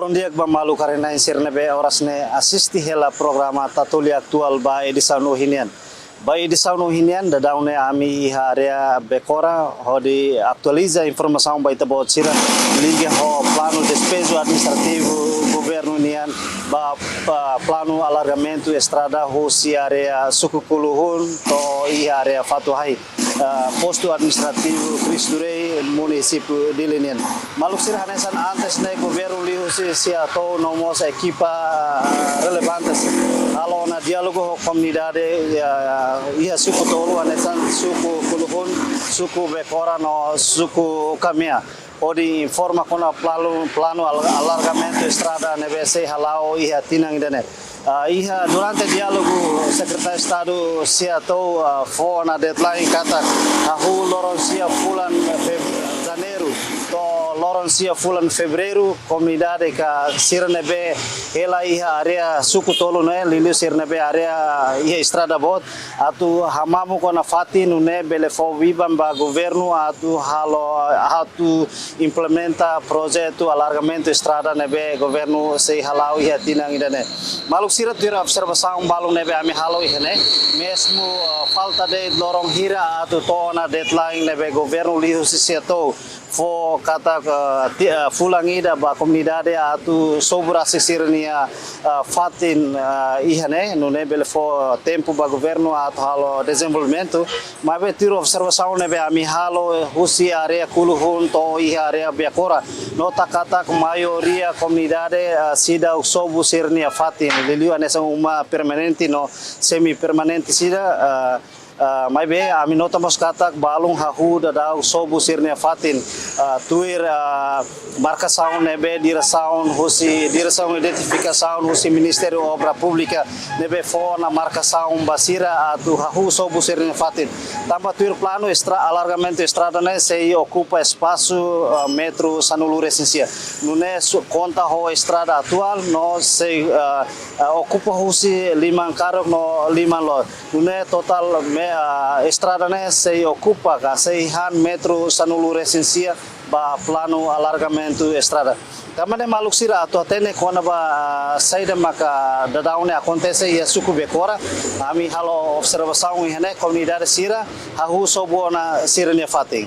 Bom dia ba malu karena insirne be orasne asisti hela programa tatuli aktual ba edição hinian. Ba edição hinian da daune ami area bekora hodi atualiza informação ba ita botsira liga ho plano despeso administrativo governo nian ba plano alargamento estrada ho si area sukukuluhun to i area fatuhai posto administrativo Cristurei município de Linian. Maluk sira hanesan antes ne governo liu si atau nomos equipa relevantes. Kalau na diálogo comunidade ia suku tolu hanesan suku kuluhun suku bekora no suku kamia. Odi informa kona plano alargamento estrada nebese halau iha tinang dene. Durante diálogo secretário de Estado se atou foi na deadline kata ahu loron sia bulan Janeiro to loron sia bulan Fevereiro comunidade ka sirnebe ela iha area suku tolu ne lilu sirnebe area iha estrada bot atu hamamu kona fati nune bele fo vibam ba governo atu atu implementa projeto alargamento estrada nebe governo sei halau iha tinang idane maluk sirat dira observação balung nebe ami halau ihne mesmo falta de lorong hira atu tona deadline nebe governo liu sisiato fo kata fulangida ba comunidade atu sobra sisirnia fatin ihne nune bele fo tempo ba governo atu halo desenvolvimento mabe tiro observação nebe ami halo husi area kuluhun to iha area biakora nota kata maioria comunidade sida sobu sirnia fatin liliu anesa uma permanente no semi permanente sida Maybe ami nota mos katak balung hahu dadau sobu sirne fatin tuir marcação nebe direção identificação husi Ministério Obra Pública nebe fona marcação basira atu hahu sobu sirne fatin tambah tuir plano alargamento estrada ne sei ocupa espaço metro sanulu resensia nune conta ho estrada atual no sei ocupa husi 5 carro no 5 lot nune total estrada ne sei ocupa ka 6 metro sanulu resensia ba plano alargamento estrada. Kamane maluk sira atau atene kona ba saida maka dadaune acontece ia suku bekora ami halo observação ihne comunidade sira hahu sobona sirne fating.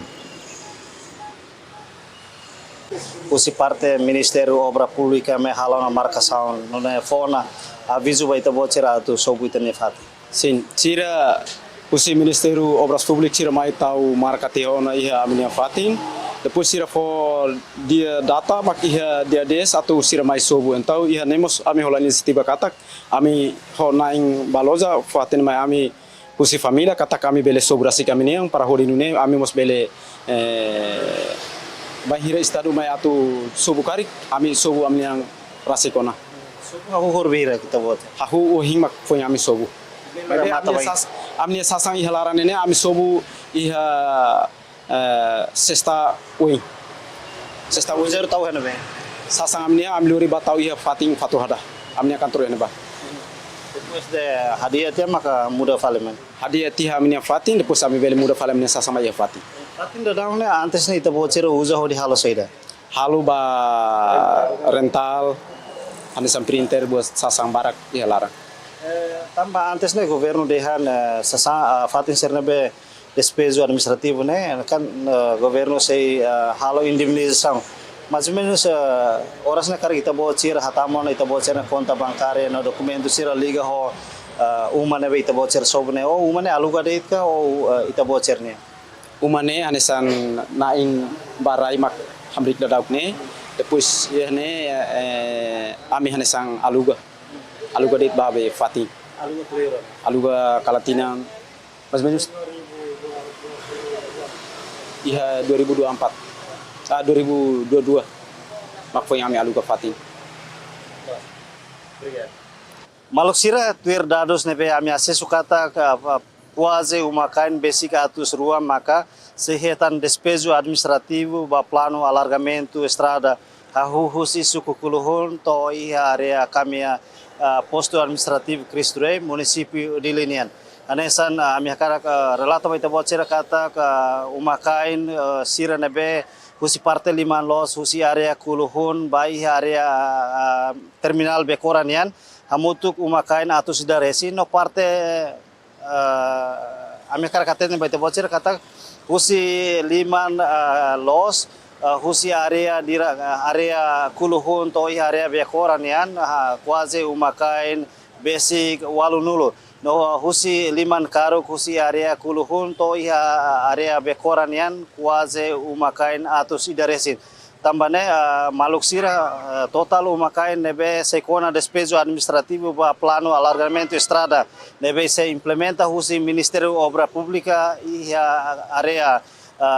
Usi parte Ministério Obra Pública me halo na marcação nune fona aviso ba ita bocira atu sobu itene fating. Sim, sira usi Ministério Obras Públicas sira mai tau marca teona iha aminia fatin depois sira for dia data mak iha dia des atau sira mai sobu então iha nemos ami hola inisiativa katak ami ho naing baloza fatin mai ami usi família katak ami bele sobu rasik ami niang para holi nune ami mos bele bahira estado mai atu sobu karik ami sobu ami yang rasikona sobu hahu horbira kita bot hahu himak foi ami sobu amnia sasang iha laran ini ami sobu iha sesta uing zero tahu hene be sasang amnia ami luri batau iha fating fatuhada amnia kantor hene ba depois de hadiah dia maka muda falemen hadiah tiha amnia fating depois ami bele muda falemen sasama iha fating fating da daun antes ne ita bocero uza hodi halo seida halu ba rental anisan printer buat sasang barak iha larang tambah antes ne governo dehan fatin sernebe despeso administrativo ne kan governo sei halo indemnização mais ou menos horas na cara kita bocir hatamon ita bocir na conta bancária no documento sira liga ho umane be ita bocir sobne o umane aluga deit ka o ita bocir ne umane anisan naing barai mak hamrik dadauk ne depois ne ami hanesang aluga deit babe fati aluga kalatinang mas menos iha 2024 2022 mak foi ami aluga fati maluk sira tuir dados nebe ami ase sukata quase uma kain basic atus rua maka sehetan despeso administrativo ba plano alargamento estrada hahu husi suku kuluhun to iha area kamia posto administrativo Cristurei município de Linian anesan ami hakara relata baita bocera kata umakain sira nebe husi parte liman los husi area kuluhun bai area terminal Bekora nian hamutuk umakain atu sidaresi no parte amikar katen bai te bocir kata husi liman los husi area area kuluhun to area Bekora nian quase umakain basic walunulu no husi liman karuk husi area kuluhun to area Bekora nian quase umakain atus idaresin tambane maluk sira total umakain nebe sekona despejo administrativo ba plano alargamento estrada nebe se implementa husi Ministério Obra Pública area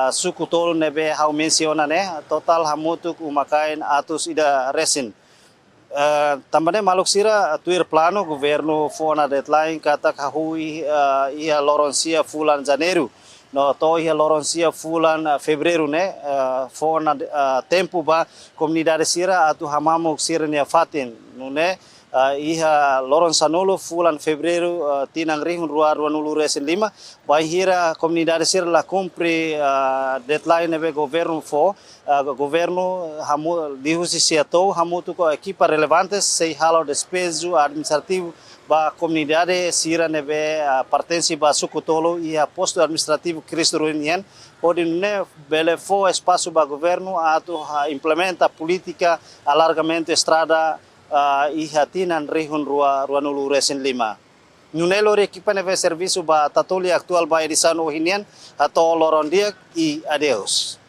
suku tolo nebe hau menciona ne total hamutuk umakain atus ida resin tambane maluk sira tuir plano governo fona deadline kata kahui ia loronsia fulan janeiro no to ia loronsia fulan fevereiro ne fona tempo ba comunidade sira atu hamamuk sira nia fatin nune iha loron sanolo fulan fevereiro tinang rihun rua nulu resen lima bai hira comunidade sira la cumpre deadline nebe governo fo governo hamu dihusi siatou hamu tu ko equipa relevantes sei halo despejo administrativo ba comunidade sira nebe pertence ba suku tolo ia posto administrativo Cristo Ruinian pode ne bele fo espaço ba governo atu implementa política alargamento estrada iha tinan rihun rua nulu resen lima nunelo equipa nebe serviço ba tatoli actual ba edição ohinian atau loron dia e adeus.